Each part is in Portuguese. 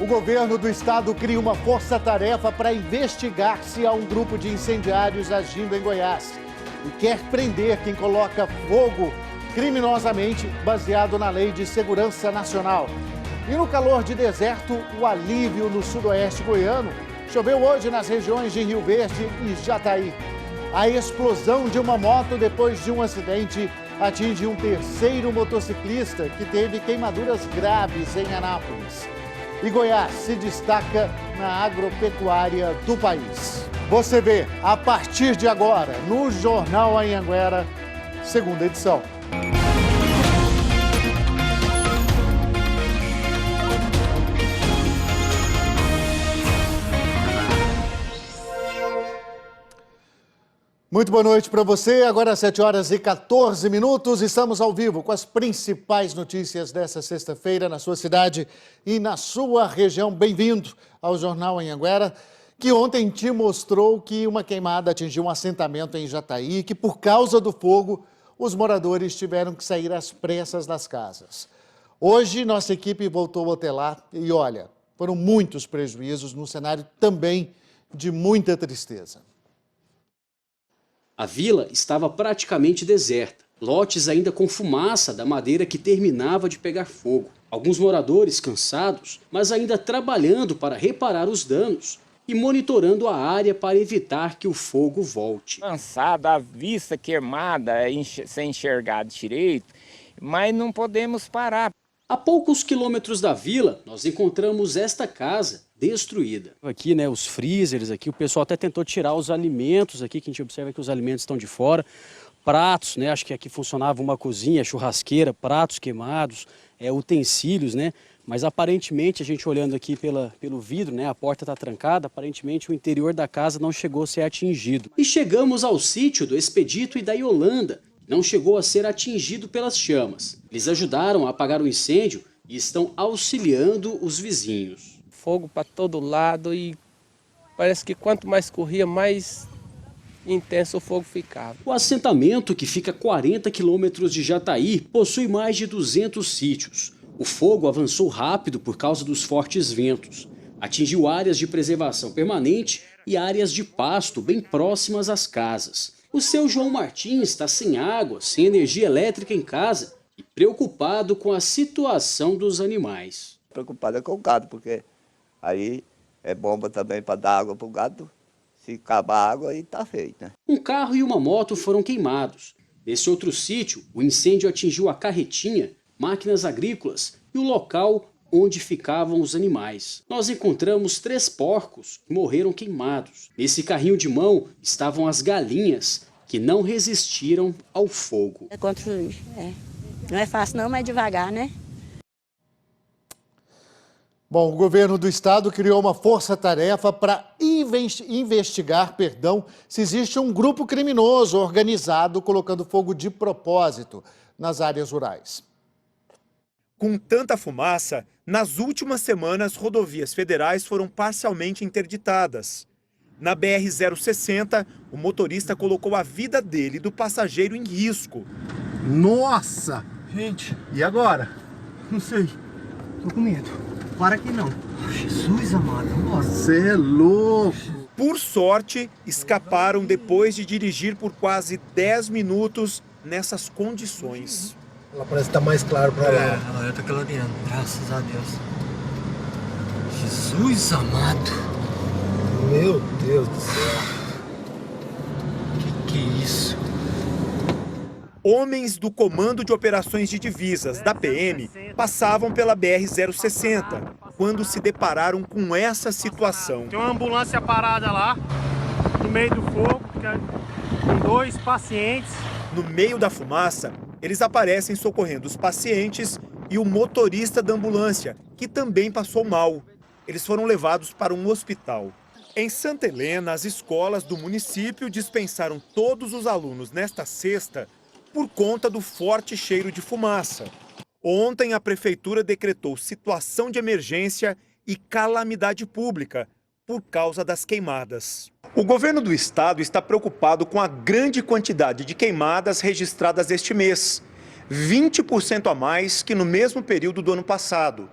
O governo do estado cria uma força-tarefa para investigar se há um grupo de incendiários agindo em Goiás e quer prender quem coloca fogo criminosamente, baseado na Lei de Segurança Nacional. E no calor de deserto, o alívio no sudoeste goiano. Choveu hoje nas regiões de Rio Verde e Jataí. A explosão de uma moto depois de um acidente atinge um terceiro motociclista que teve queimaduras graves em Anápolis. E Goiás se destaca na agropecuária do país. Você vê a partir de agora no Jornal Anhanguera, segunda edição. Muito boa noite para você. Agora às 7h14. Estamos ao vivo com as principais notícias dessa sexta-feira na sua cidade e na sua região. Bem-vindo ao Jornal Anhanguera, que ontem te mostrou que uma queimada atingiu um assentamento em Jataí e que, por causa do fogo, os moradores tiveram que sair às pressas das casas. Hoje, nossa equipe voltou até lá e, olha, foram muitos prejuízos num cenário também de muita tristeza. A vila estava praticamente deserta, lotes ainda com fumaça da madeira que terminava de pegar fogo. Alguns moradores cansados, mas ainda trabalhando para reparar os danos e monitorando a área para evitar que o fogo volte. Cansado, a vista queimada, sem enxergar direito, mas não podemos parar. A poucos quilômetros da vila, nós encontramos esta casa destruída. Aqui, né, os freezers aqui, o pessoal até tentou tirar os alimentos aqui, que a gente observa que os alimentos estão de fora. Pratos, né, acho que aqui funcionava uma cozinha, churrasqueira, pratos queimados, utensílios, né. Mas aparentemente, a gente olhando aqui pelo vidro, né, a porta está trancada, aparentemente o interior da casa não chegou a ser atingido. E chegamos ao sítio do Expedito e da Yolanda, que não chegou a ser atingido pelas chamas. Eles ajudaram a apagar o incêndio e estão auxiliando os vizinhos. Fogo para todo lado e parece que quanto mais corria, mais intenso o fogo ficava. O assentamento, que fica a 40 quilômetros de Jataí, possui mais de 200 sítios. O fogo avançou rápido por causa dos fortes ventos. Atingiu áreas de preservação permanente e áreas de pasto bem próximas às casas. O seu João Martins está sem água, sem energia elétrica em casa e preocupado com a situação dos animais. Preocupado é com o gado, porque aí é bomba também para dar água para o gado. Se acabar a água, aí está feito, né? Um carro e uma moto foram queimados. Nesse outro sítio, o incêndio atingiu a carretinha, máquinas agrícolas e o local onde ficavam os animais. Nós encontramos 3 porcos que morreram queimados. Nesse carrinho de mão estavam as galinhas que não resistiram ao fogo. É construir, não é fácil não, mas devagar, né? Bom, o governo do estado criou uma força-tarefa para investigar, se existe um grupo criminoso organizado colocando fogo de propósito nas áreas rurais. Com tanta fumaça, nas últimas semanas, rodovias federais foram parcialmente interditadas. Na BR-060, o motorista colocou a vida dele e do passageiro em risco. Nossa! Gente, e agora? Não sei, tô com medo. Para que não. Jesus amado, você é louco. Por sorte, escaparam depois de dirigir por quase 10 minutos nessas condições. Ela parece que tá mais claro para lá. Ela já tá clareando, graças a Deus. Jesus amado. Meu Deus do céu. Que é isso? Homens do Comando de Operações de Divisas, da PM, passavam pela BR-060, quando se depararam com essa situação. Tem uma ambulância parada lá, no meio do fogo, com 2 pacientes. No meio da fumaça, eles aparecem socorrendo os pacientes e o motorista da ambulância, que também passou mal. Eles foram levados para um hospital. Em Santa Helena, as escolas do município dispensaram todos os alunos nesta sexta por conta do forte cheiro de fumaça. Ontem, a prefeitura decretou situação de emergência e calamidade pública por causa das queimadas. O governo do estado está preocupado com a grande quantidade de queimadas registradas este mês, 20% a mais que no mesmo período do ano passado.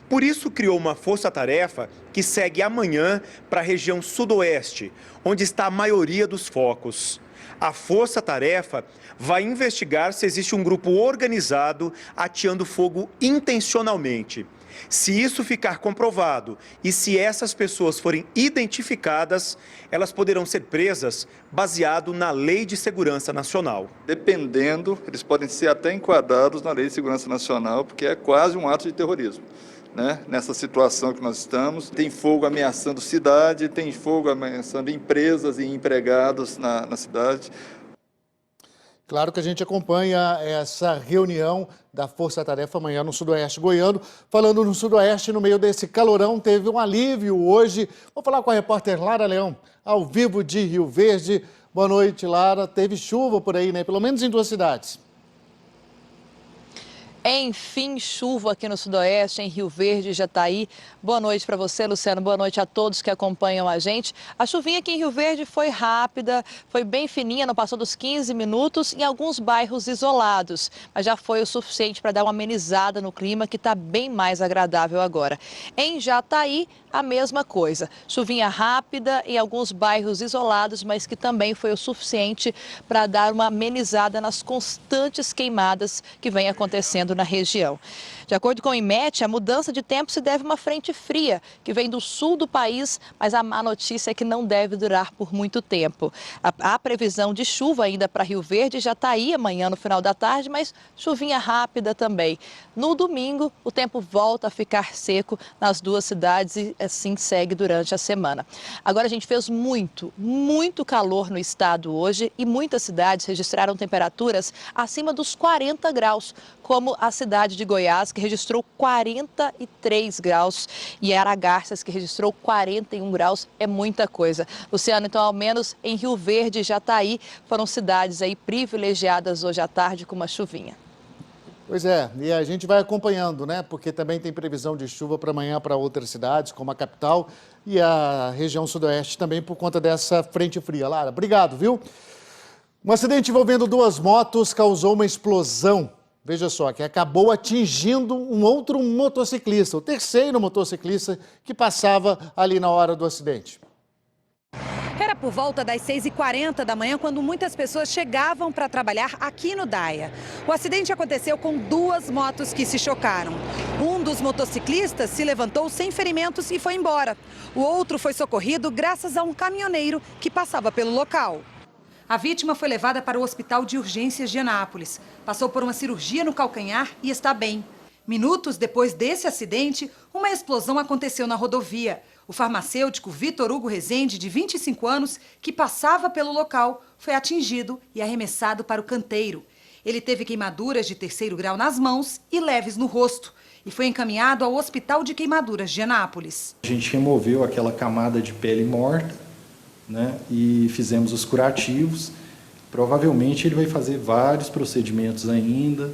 Por isso, criou uma força-tarefa que segue amanhã para a região sudoeste, onde está a maioria dos focos. A força-tarefa vai investigar se existe um grupo organizado ateando fogo intencionalmente. Se isso ficar comprovado e se essas pessoas forem identificadas, elas poderão ser presas baseado na Lei de Segurança Nacional. Dependendo, eles podem ser até enquadrados na Lei de Segurança Nacional, porque é quase um ato de terrorismo. Nessa situação que nós estamos, tem fogo ameaçando cidade, tem fogo ameaçando empresas e empregados na cidade. Claro que a gente acompanha essa reunião da Força Tarefa amanhã no Sudoeste Goiano. Falando no Sudoeste, no meio desse calorão, teve um alívio hoje. Vou falar com a repórter Lara Leão, ao vivo de Rio Verde. Boa noite, Lara. Teve chuva por aí, né? Pelo menos em 2 cidades. Enfim, chuva aqui no Sudoeste, em Rio Verde e Jataí. Boa noite para você, Luciano. Boa noite a todos que acompanham a gente. A chuvinha aqui em Rio Verde foi rápida, foi bem fininha, não passou dos 15 minutos em alguns bairros isolados. Mas já foi o suficiente para dar uma amenizada no clima, que está bem mais agradável agora. Em Jataí, a mesma coisa. Chuvinha rápida em alguns bairros isolados, mas que também foi o suficiente para dar uma amenizada nas constantes queimadas que vem acontecendo na região. De acordo com o IMET, a mudança de tempo se deve a uma frente fria que vem do sul do país, mas a má notícia é que não deve durar por muito tempo. Há previsão de chuva ainda para Rio Verde, já está aí amanhã no final da tarde, mas chuvinha rápida também. No domingo, o tempo volta a ficar seco nas 2 cidades e assim segue durante a semana. Agora, a gente fez muito calor no estado hoje e muitas cidades registraram temperaturas acima dos 40 graus, como a cidade de Goiás, que registrou 43 graus, e Aragarças, que registrou 41 graus, é muita coisa. Luciano, então, ao menos em Rio Verde e Jataí, foram cidades aí privilegiadas hoje à tarde com uma chuvinha. Pois é, e a gente vai acompanhando, né? Porque também tem previsão de chuva para amanhã para outras cidades, como a capital e a região sudoeste também, por conta dessa frente fria. Lara, obrigado, viu? Um acidente envolvendo 2 motos causou uma explosão. Veja só, que acabou atingindo um outro motociclista, o terceiro motociclista que passava ali na hora do acidente. Era por volta das 6h40 da manhã, quando muitas pessoas chegavam para trabalhar aqui no Daia. O acidente aconteceu com 2 motos que se chocaram. Um dos motociclistas se levantou sem ferimentos e foi embora. O outro foi socorrido graças a um caminhoneiro que passava pelo local. A vítima foi levada para o Hospital de Urgências de Anápolis. Passou por uma cirurgia no calcanhar e está bem. Minutos depois desse acidente, uma explosão aconteceu na rodovia. O farmacêutico Vitor Hugo Rezende, de 25 anos, que passava pelo local, foi atingido e arremessado para o canteiro. Ele teve queimaduras de 3º grau nas mãos e leves no rosto e foi encaminhado ao Hospital de Queimaduras de Anápolis. A gente removeu aquela camada de pele morta, e fizemos os curativos. Provavelmente ele vai fazer vários procedimentos ainda,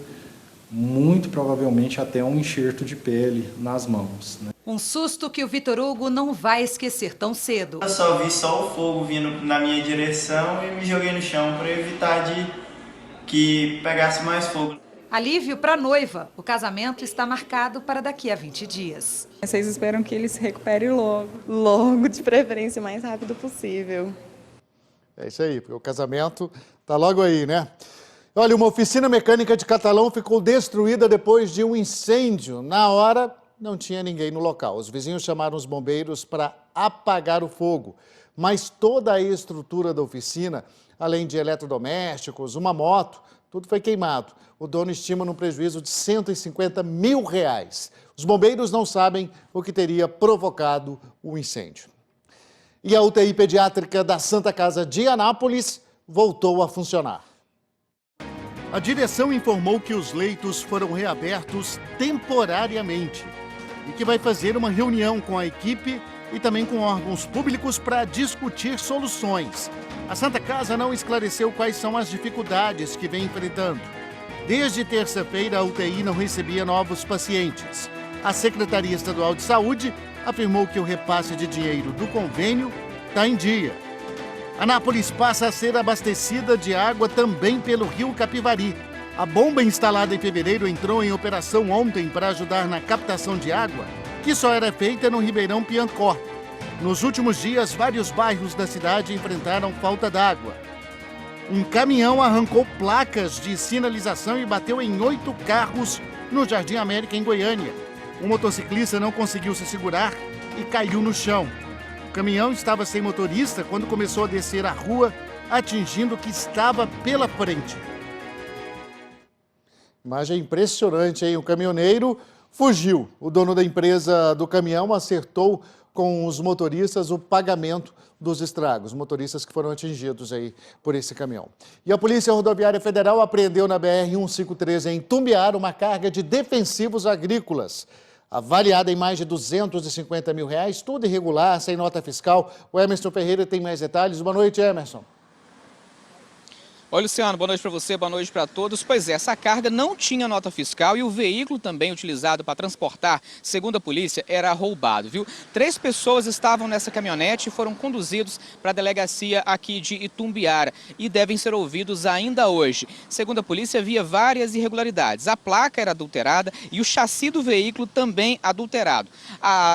muito provavelmente até um enxerto de pele nas mãos. Um susto que o Vitor Hugo não vai esquecer tão cedo. Eu só vi o fogo vindo na minha direção e me joguei no chão para evitar que pegasse mais fogo. Alívio para a noiva. O casamento está marcado para daqui a 20 dias. Vocês esperam que ele se recupere logo. Logo, de preferência, o mais rápido possível. É isso aí, porque o casamento tá logo aí, né? Olha, uma oficina mecânica de Catalão ficou destruída depois de um incêndio. Na hora, não tinha ninguém no local. Os vizinhos chamaram os bombeiros para apagar o fogo. Mas toda a estrutura da oficina, além de eletrodomésticos, uma moto, tudo foi queimado. O dono estima um prejuízo de R$150 mil. Os bombeiros não sabem o que teria provocado o incêndio. E a UTI pediátrica da Santa Casa de Anápolis voltou a funcionar. A direção informou que os leitos foram reabertos temporariamente e que vai fazer uma reunião com a equipe e também com órgãos públicos para discutir soluções. A Santa Casa não esclareceu quais são as dificuldades que vem enfrentando. Desde terça-feira, a UTI não recebia novos pacientes. A Secretaria Estadual de Saúde afirmou que o repasse de dinheiro do convênio está em dia. Anápolis passa a ser abastecida de água também pelo rio Capivari. A bomba instalada em fevereiro entrou em operação ontem para ajudar na captação de água que só era feita no Ribeirão Piancó. Nos últimos dias, vários bairros da cidade enfrentaram falta d'água. Um caminhão arrancou placas de sinalização e bateu em 8 carros no Jardim América, em Goiânia. Um motociclista não conseguiu se segurar e caiu no chão. O caminhão estava sem motorista quando começou a descer a rua, atingindo o que estava pela frente. Imagem impressionante, hein? O caminhoneiro fugiu. O dono da empresa do caminhão acertou com os motoristas o pagamento dos estragos, motoristas que foram atingidos aí por esse caminhão. E a Polícia Rodoviária Federal apreendeu na BR-153 em Itumbiara uma carga de defensivos agrícolas, avaliada em mais de R$250 mil, tudo irregular, sem nota fiscal. O Emerson Ferreira tem mais detalhes. Boa noite, Emerson. Oi, Luciano, boa noite para você, boa noite para todos. Pois é, essa carga não tinha nota fiscal e o veículo também utilizado para transportar, segundo a polícia, era roubado, viu? 3 pessoas estavam nessa caminhonete e foram conduzidos para a delegacia aqui de Itumbiara e devem ser ouvidos ainda hoje. Segundo a polícia, havia várias irregularidades. A placa era adulterada e o chassi do veículo também adulterado.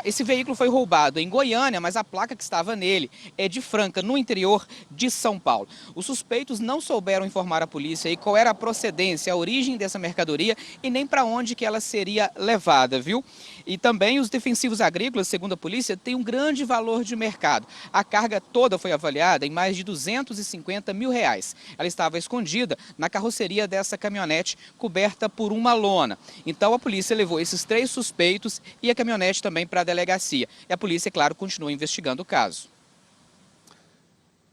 Esse veículo foi roubado em Goiânia, mas a placa que estava nele é de Franca, no interior de São Paulo. Os suspeitos não souberam informar a polícia aí qual era a procedência, a origem dessa mercadoria e nem para onde que ela seria levada, viu? E também os defensivos agrícolas, segundo a polícia, têm um grande valor de mercado. A carga toda foi avaliada em mais de R$250 mil. Ela estava escondida na carroceria dessa caminhonete, coberta por uma lona. Então a polícia levou esses 3 suspeitos e a caminhonete também para a delegacia. E a polícia, claro, continua investigando o caso.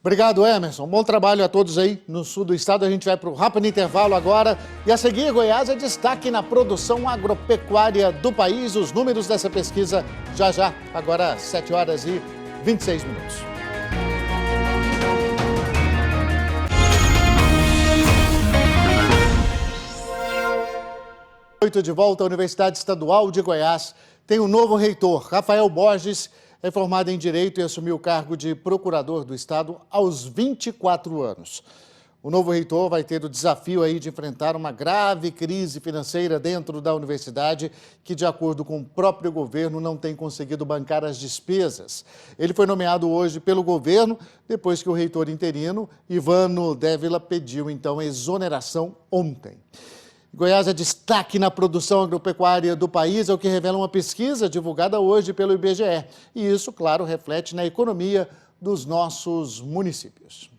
Obrigado, Emerson. Bom trabalho a todos aí no sul do estado. A gente vai para o rápido intervalo agora. E a seguir, Goiás é destaque na produção agropecuária do país. Os números dessa pesquisa já. Agora, 7h26. De volta à Universidade Estadual de Goiás. Tem um novo reitor, Rafael Borges, é formado em Direito e assumiu o cargo de procurador do Estado aos 24 anos. O novo reitor vai ter o desafio aí de enfrentar uma grave crise financeira dentro da universidade, que, de acordo com o próprio governo, não tem conseguido bancar as despesas. Ele foi nomeado hoje pelo governo, depois que o reitor interino, Ivano Dávila, pediu, então, exoneração ontem. Goiás é destaque na produção agropecuária do país, é o que revela uma pesquisa divulgada hoje pelo IBGE. E isso, claro, reflete na economia dos nossos municípios.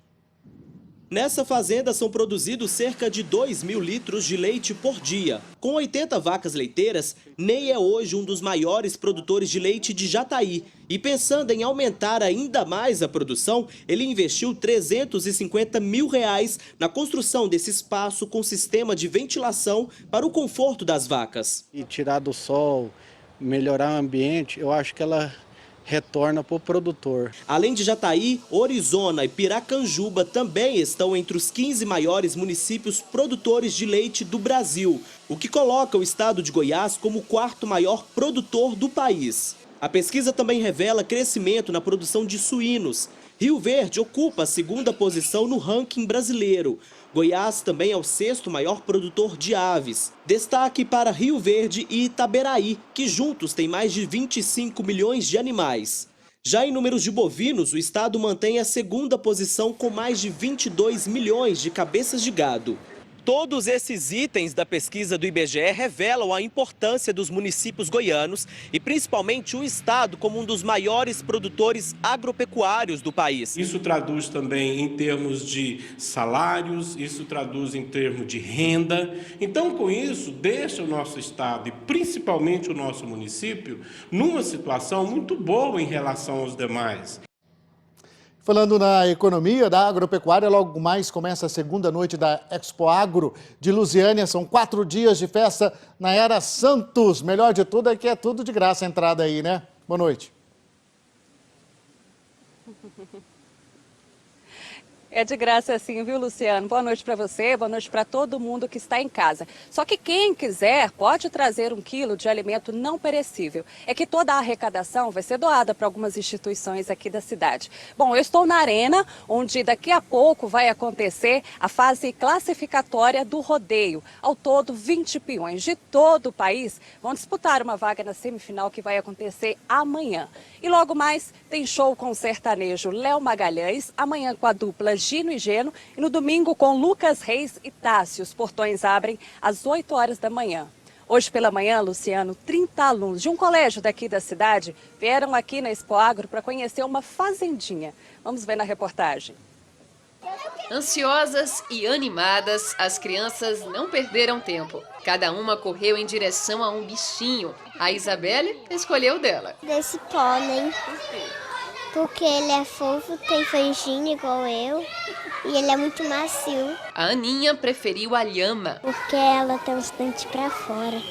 Nessa fazenda são produzidos cerca de 2.000 litros de leite por dia. Com 80 vacas leiteiras, Ney é hoje um dos maiores produtores de leite de Jataí. E pensando em aumentar ainda mais a produção, ele investiu R$350 mil na construção desse espaço com sistema de ventilação para o conforto das vacas. E tirar do sol, melhorar o ambiente, eu acho que ela retorna para o produtor. Além de Jataí, Orizona e Piracanjuba também estão entre os 15 maiores municípios produtores de leite do Brasil, o que coloca o estado de Goiás como o 4º maior produtor do país. A pesquisa também revela crescimento na produção de suínos. Rio Verde ocupa a 2ª posição no ranking brasileiro. Goiás também é o 6º maior produtor de aves. Destaque para Rio Verde e Itaberaí, que juntos têm mais de 25 milhões de animais. Já em números de bovinos, o estado mantém a 2ª posição com mais de 22 milhões de cabeças de gado. Todos esses itens da pesquisa do IBGE revelam a importância dos municípios goianos e principalmente o estado como um dos maiores produtores agropecuários do país. Isso traduz também em termos de salários, isso traduz em termos de renda. Então, com isso, deixa o nosso estado e principalmente o nosso município numa situação muito boa em relação aos demais. Falando na economia da agropecuária, logo mais começa a 2ª noite da Expo Agro de Lusiânia. São 4 dias de festa na Era Santos. Melhor de tudo é que é tudo de graça a entrada aí, né? Boa noite. É de graça sim, viu, Luciano? Boa noite para você, boa noite para todo mundo que está em casa. Só que quem quiser pode trazer 1 quilo de alimento não perecível. É que toda a arrecadação vai ser doada para algumas instituições aqui da cidade. Bom, eu estou na arena, onde daqui a pouco vai acontecer a fase classificatória do rodeio. Ao todo, 20 peões de todo o país vão disputar uma vaga na semifinal que vai acontecer amanhã. E logo mais tem show com o sertanejo Léo Magalhães, amanhã com a dupla Gino e Geno e no domingo com Lucas Reis e Tássio. Os portões abrem às 8 horas da manhã. Hoje pela manhã, Luciano, 30 alunos de um colégio daqui da cidade vieram aqui na Expo Agro para conhecer uma fazendinha. Vamos ver na reportagem. Ansiosas e animadas, as crianças não perderam tempo. Cada uma correu em direção a um bichinho. A Isabelle escolheu dela. Desse pônei, porque ele é fofo, tem franjinha igual eu e ele é muito macio. A Aninha preferiu a lhama. Porque ela tem os dentes para fora.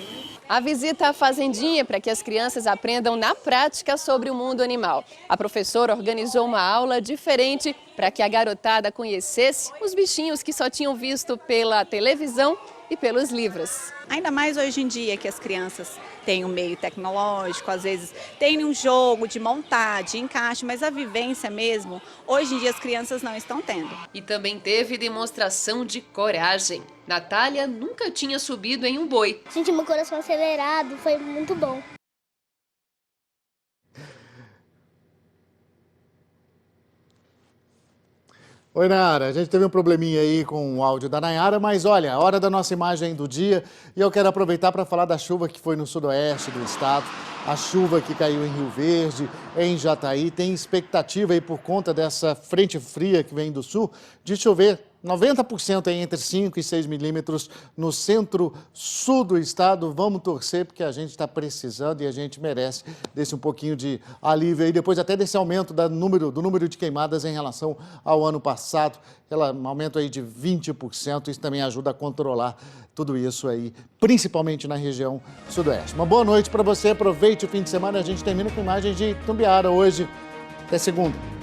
A visita à fazendinha para que as crianças aprendam na prática sobre o mundo animal. A professora organizou uma aula diferente para que a garotada conhecesse os bichinhos que só tinham visto pela televisão e pelos livros. Ainda mais hoje em dia que as crianças têm um meio tecnológico, às vezes tem um jogo de montar, de encaixe, mas a vivência mesmo, hoje em dia as crianças não estão tendo. E também teve demonstração de coragem. Natália nunca tinha subido em um boi. Senti meu coração acelerado, foi muito bom. Oi, Nayara. A gente teve um probleminha aí com o áudio da Nayara, mas olha, a hora da nossa imagem do dia e eu quero aproveitar para falar da chuva que foi no sudoeste do estado, a chuva que caiu em Rio Verde, em Jataí. Tem expectativa aí por conta dessa frente fria que vem do sul de chover 90% aí entre 5 e 6 milímetros no centro-sul do estado. Vamos torcer porque a gente está precisando e a gente merece desse um pouquinho de alívio aí, depois até desse aumento do número de queimadas em relação ao ano passado, um aumento aí de 20%, isso também ajuda a controlar tudo isso aí, principalmente na região sudoeste. Uma boa noite para você, aproveite o fim de semana, a gente termina com imagens de Itumbiara hoje, até segunda.